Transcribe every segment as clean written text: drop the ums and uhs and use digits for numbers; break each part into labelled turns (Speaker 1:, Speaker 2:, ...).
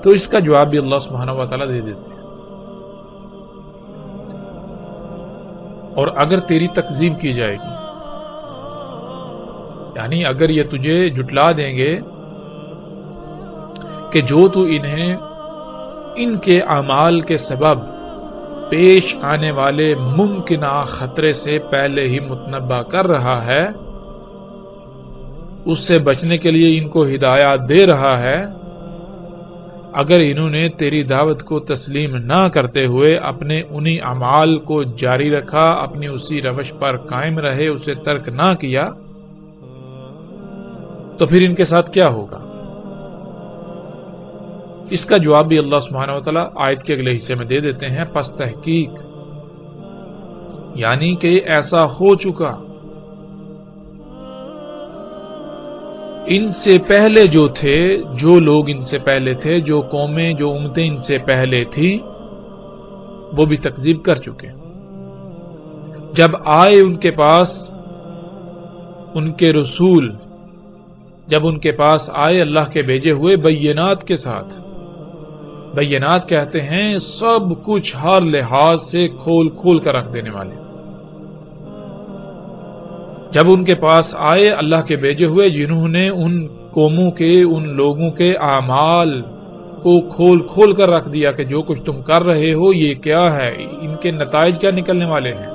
Speaker 1: تو اس کا جواب بھی اللہ سبحانہ و تعالیٰ دے دیتے ہیں. اور اگر تیری تکذیب کی جائے گی، یعنی اگر یہ تجھے جھٹلا دیں گے کہ جو تو انہیں ان کے اعمال کے سبب پیش آنے والے ممکنہ خطرے سے پہلے ہی متنبع کر رہا ہے، اس سے بچنے کے لیے ان کو ہدایات دے رہا ہے، اگر انہوں نے تیری دعوت کو تسلیم نہ کرتے ہوئے اپنے انہی اعمال کو جاری رکھا، اپنی اسی روش پر قائم رہے، اسے ترک نہ کیا، تو پھر ان کے ساتھ کیا ہوگا؟ اس کا جواب بھی اللہ سبحانہ وتعالی آیت کے اگلے حصے میں دے دیتے ہیں. پس تحقیق یعنی کہ ایسا ہو چکا، ان سے پہلے جو تھے، جو لوگ ان سے پہلے تھے، جو قومیں، جو امتیں ان سے پہلے تھی، وہ بھی تکذیب کر چکے. جب آئے ان کے پاس ان کے رسول، جب ان کے پاس آئے اللہ کے بھیجے ہوئے بینات کے ساتھ، بینات کہتے ہیں سب کچھ ہر لحاظ سے کھول کھول کر رکھ دینے والے، جب ان کے پاس آئے اللہ کے بھیجے ہوئے جنہوں نے ان قوموں کے، ان لوگوں کے اعمال کو کھول کھول کر رکھ دیا کہ جو کچھ تم کر رہے ہو یہ کیا ہے، ان کے نتائج کیا نکلنے والے ہیں،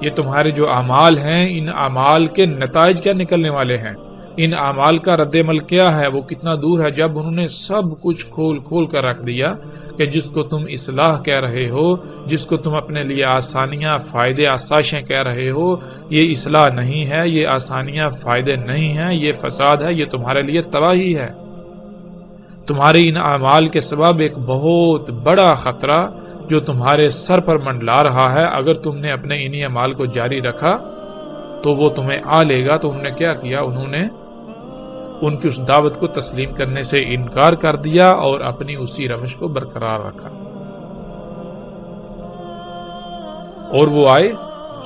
Speaker 1: یہ تمہارے جو اعمال ہیں ان اعمال کے نتائج کیا نکلنے والے ہیں، ان اعمال کا رد عمل کیا ہے، وہ کتنا دور ہے. جب انہوں نے سب کچھ کھول کھول کر رکھ دیا کہ جس کو تم اصلاح کہہ رہے ہو، جس کو تم اپنے لیے آسانیاں، فائدے، آسائشیں کہہ رہے ہو، یہ اصلاح نہیں ہے، یہ آسانیاں، فائدے نہیں ہیں، یہ فساد ہے، یہ تمہارے لیے تباہی ہے. تمہارے ان اعمال کے سبب ایک بہت بڑا خطرہ جو تمہارے سر پر منڈلا رہا ہے، اگر تم نے اپنے انہی اعمال کو جاری رکھا تو وہ تمہیں آ لے گا. تو انہوں نے کیا کیا؟ انہوں نے ان کی اس دعوت کو تسلیم کرنے سے انکار کر دیا اور اپنی اسی روش کو برقرار رکھا. اور وہ آئے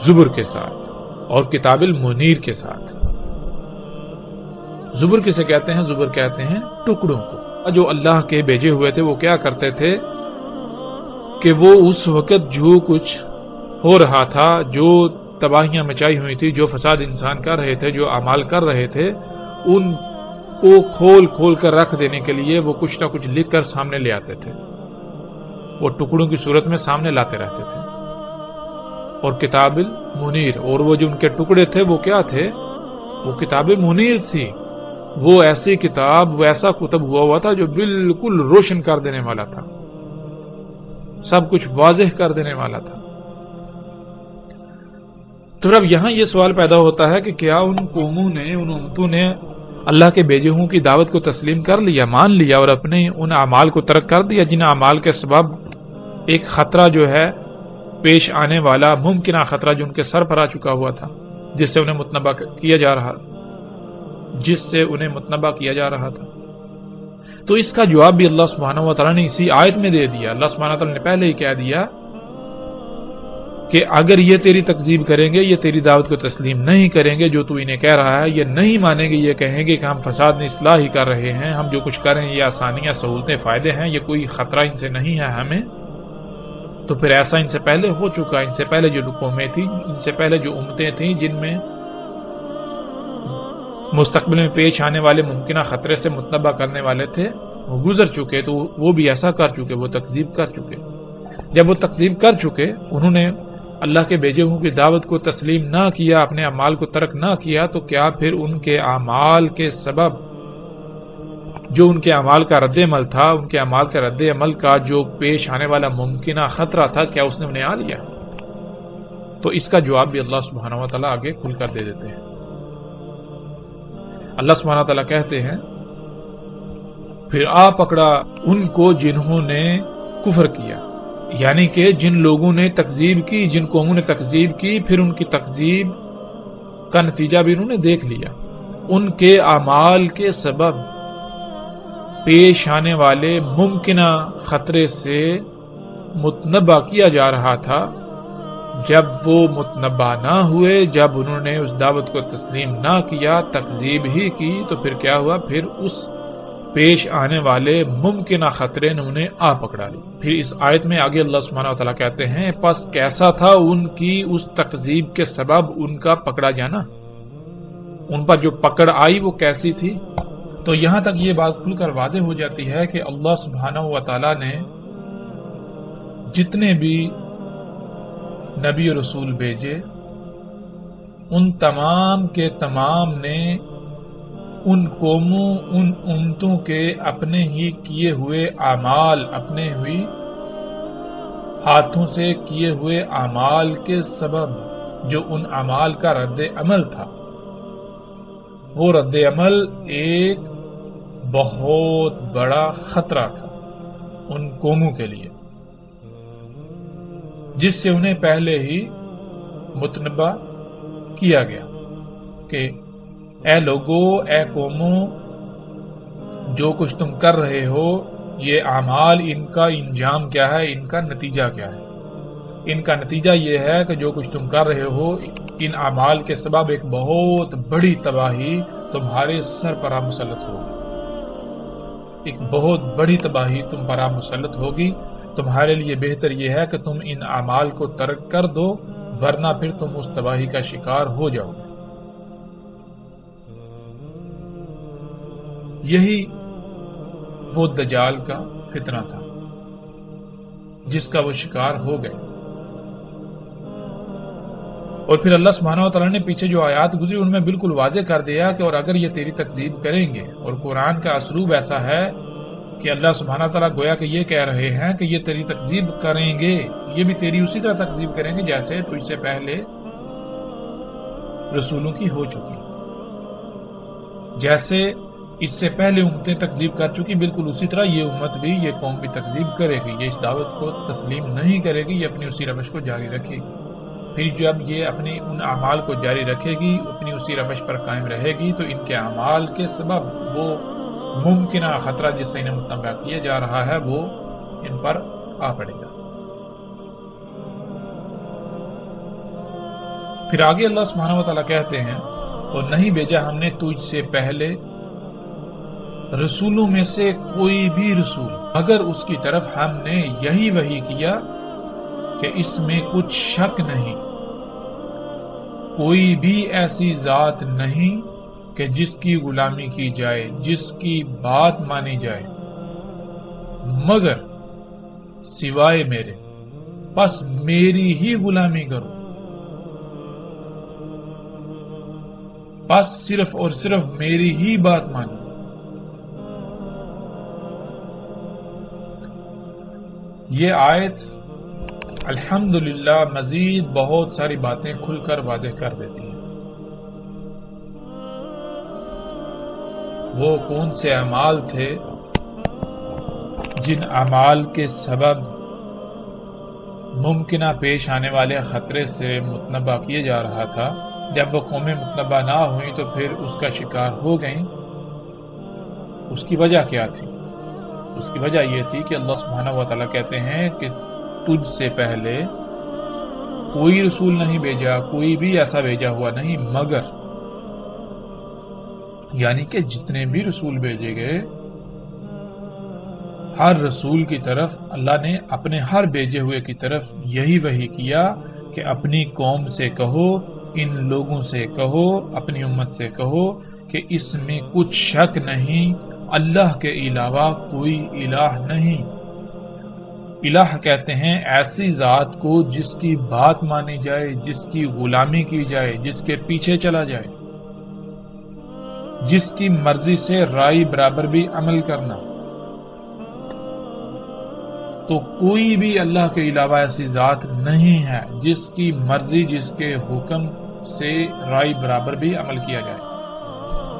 Speaker 1: زبر کے ساتھ اور کتاب المنیر کے ساتھ. زبر کسے کہتے ہیں؟ زبر کہتے ہیں ٹکڑوں کو. جو اللہ کے بھیجے ہوئے تھے وہ کیا کرتے تھے کہ وہ اس وقت جو کچھ ہو رہا تھا، جو تباہیاں مچائی ہوئی تھی، جو فساد انسان کر رہے تھے، جو اعمال کر رہے تھے، ان کو کھول کھول کر رکھ دینے کے لیے وہ کچھ نہ کچھ لکھ کر سامنے لے آتے تھے، وہ ٹکڑوں کی صورت میں سامنے لاتے رہتے تھے. اور کتاب المنیر، اور وہ جو ان کے ٹکڑے تھے وہ کیا تھے؟ وہ کتاب منیر تھی. وہ ایسی کتاب، وہ ایسا کتب ہوا تھا جو بالکل روشن کر دینے والا تھا، سب کچھ واضح کر دینے والا تھا. تو اب یہاں یہ سوال پیدا ہوتا ہے کہ کیا ان قوموں نے، ان امتوں نے اللہ کے بھیجے ہوں کی دعوت کو تسلیم کر لیا، مان لیا، اور اپنے ان اعمال کو ترک کر دیا جن اعمال کے سبب ایک خطرہ جو ہے پیش آنے والا، ممکنہ خطرہ جو ان کے سر پر آ چکا ہوا تھا، جس سے انہیں متنبع کیا جا رہا تھا. تو اس کا جواب بھی اللہ سبحانہ و تعالیٰ نے اسی آیت میں دے دیا. اللہ سبحانہ و تعالیٰ نے پہلے ہی کہہ دیا کہ اگر یہ تیری تکذیب کریں گے، یہ تیری دعوت کو تسلیم نہیں کریں گے، جو تو انہیں کہہ رہا ہے یہ نہیں مانیں گے، یہ کہیں گے کہ ہم فساد میں اصلاح ہی کر رہے ہیں، ہم جو کچھ کر رہے ہیں یہ آسانیاں، سہولتیں، فائدے ہیں، یہ کوئی خطرہ ان سے نہیں ہے ہمیں. تو پھر ایسا ان سے پہلے ہو چکا. ان سے پہلے جو قومیں تھیں، ان سے پہلے جو امتیں تھیں جن میں مستقبل میں پیش آنے والے ممکنہ خطرے سے متنبع کرنے والے تھے، وہ گزر چکے، تو وہ بھی ایسا کر چکے، وہ تکذیب کر چکے. جب وہ تکذیب کر چکے، انہوں نے اللہ کے بھیجے ہوں کی دعوت کو تسلیم نہ کیا، اپنے اعمال کو ترک نہ کیا، تو کیا پھر ان کے اعمال کے سبب جو ان کے اعمال کا رد عمل تھا، ان کے اعمال کا رد عمل کا جو پیش آنے والا ممکنہ خطرہ تھا، کیا اس نے انہیں آ لیا؟ تو اس کا جواب بھی اللہ سبحانہ و تعالیٰ آگے کھل کر دے دیتے ہیں. اللہ سبحانہ و تعالیٰ کہتے ہیں پھر آ پکڑا ان کو جنہوں نے کفر کیا، یعنی کہ جن لوگوں نے تکذیب کی، جن قوموں نے تکذیب کی، پھر ان کی تکذیب کا نتیجہ بھی انہوں نے دیکھ لیا. ان کے اعمال کے سبب پیش آنے والے ممکنہ خطرے سے متنبع کیا جا رہا تھا. جب وہ متنبع نہ ہوئے، جب انہوں نے اس دعوت کو تسلیم نہ کیا، تکذیب ہی کی، تو پھر کیا ہوا؟ پھر اس پیش آنے والے ممکنہ خطرے نے انہیں آ پکڑا لی۔ پھر اس آیت میں آگے اللہ سبحانہ وتعالی کہتے ہیں پس کیسا تھا ان کی اس تکذیب کے سبب ان کا پکڑا جانا، ان پر جو پکڑ آئی وہ کیسی تھی۔ تو یہاں تک یہ بات کھل کر واضح ہو جاتی ہے کہ اللہ سبحانہ وتعالی نے جتنے بھی نبی و رسول بھیجے ان تمام کے تمام نے ان قوموں، ان امتوں کے اپنے ہی کیے ہوئے اعمال، اپنے ہی ہاتھوں سے کیے ہوئے اعمال کے سبب جو ان اعمال کا رد عمل تھا، وہ رد عمل ایک بہت بڑا خطرہ تھا ان قوموں کے لیے، جس سے انہیں پہلے ہی متنبہ کیا گیا کہ اے لوگو، اے قوموں، جو کچھ تم کر رہے ہو یہ اعمال، ان کا انجام کیا ہے، ان کا نتیجہ کیا ہے۔ ان کا نتیجہ یہ ہے کہ جو کچھ تم کر رہے ہو ان اعمال کے سبب ایک بہت بڑی تباہی تمہارے سر پر مسلط ہوگی، ایک بہت بڑی تباہی تم پر مسلط ہوگی۔ تمہارے لیے بہتر یہ ہے کہ تم ان اعمال کو ترک کر دو، ورنہ پھر تم اس تباہی کا شکار ہو جاؤ گے۔ یہی وہ دجال کا فتنہ تھا جس کا وہ شکار ہو گئے۔ اور پھر اللہ سبحانہ وتعالی نے پیچھے جو آیات گزری ان میں بالکل واضح کر دیا کہ اور اگر یہ تیری تکذیب کریں گے، اور قرآن کا اسلوب ایسا ہے کہ اللہ سبحانہ وتعالی گویا کہ یہ کہہ رہے ہیں کہ یہ تیری تکذیب کریں گے، یہ بھی تیری اسی طرح تکذیب کریں گے جیسے تو اس سے پہلے رسولوں کی ہو چکی، جیسے اس سے پہلے امتیں تکذیب کر چکی، بالکل اسی طرح یہ امت بھی، یہ قوم بھی تکذیب کرے گی، یہ اس دعوت کو تسلیم نہیں کرے گی، یہ اپنی اسی روش کو جاری رکھے گی۔ پھر جب یہ اپنی ان اعمال کو جاری رکھے گی، اپنی اسی روش پر قائم رہے گی، تو ان کے اعمال کے سبب وہ ممکنہ خطرہ جس سے انہیں متنبہ کیا جا رہا ہے وہ ان پر آ پڑے گا۔ پھر آگے اللہ سبحانہ وتعالی کہتے ہیں اور نہیں بھیجا ہم نے تجھ سے پہلے رسولوں میں سے کوئی بھی رسول مگر اس کی طرف ہم نے یہی وحی کیا کہ اس میں کچھ شک نہیں، کوئی بھی ایسی ذات نہیں کہ جس کی غلامی کی جائے، جس کی بات مانی جائے، مگر سوائے میرے، پس میری ہی غلامی کرو، بس صرف اور صرف میری ہی بات مانو۔ یہ آیت الحمدللہ مزید بہت ساری باتیں کھل کر واضح کر دیتی ہیں۔ وہ کون سے اعمال تھے جن اعمال کے سبب ممکنہ پیش آنے والے خطرے سے متنبہ کیے جا رہا تھا، جب وہ قومیں متنبہ نہ ہوئیں تو پھر اس کا شکار ہو گئیں۔ اس کی وجہ کیا تھی؟ اس کی وجہ یہ تھی کہ اللہ سبحانہ وتعالی کہتے ہیں کہ تجھ سے پہلے کوئی رسول نہیں بھیجا، کوئی بھی ایسا بھیجا ہوا نہیں، مگر یعنی کہ جتنے بھی رسول بھیجے گئے، ہر رسول کی طرف اللہ نے اپنے ہر بھیجے ہوئے کی طرف یہی وحی کیا کہ اپنی قوم سے کہو، ان لوگوں سے کہو، اپنی امت سے کہو کہ اس میں کچھ شک نہیں، اللہ کے علاوہ کوئی الہ نہیں۔ الہ کہتے ہیں ایسی ذات کو جس کی بات مانی جائے، جس کی غلامی کی جائے، جس کے پیچھے چلا جائے، جس کی مرضی سے رائے برابر بھی عمل کرنا۔ تو کوئی بھی اللہ کے علاوہ ایسی ذات نہیں ہے جس کی مرضی، جس کے حکم سے رائے برابر بھی عمل کیا جائے۔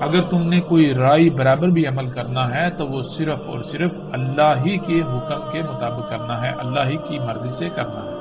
Speaker 1: اگر تم نے کوئی رائے برابر بھی عمل کرنا ہے تو وہ صرف اور صرف اللہ ہی کے حکم کے مطابق کرنا ہے، اللہ ہی کی مرضی سے کرنا ہے۔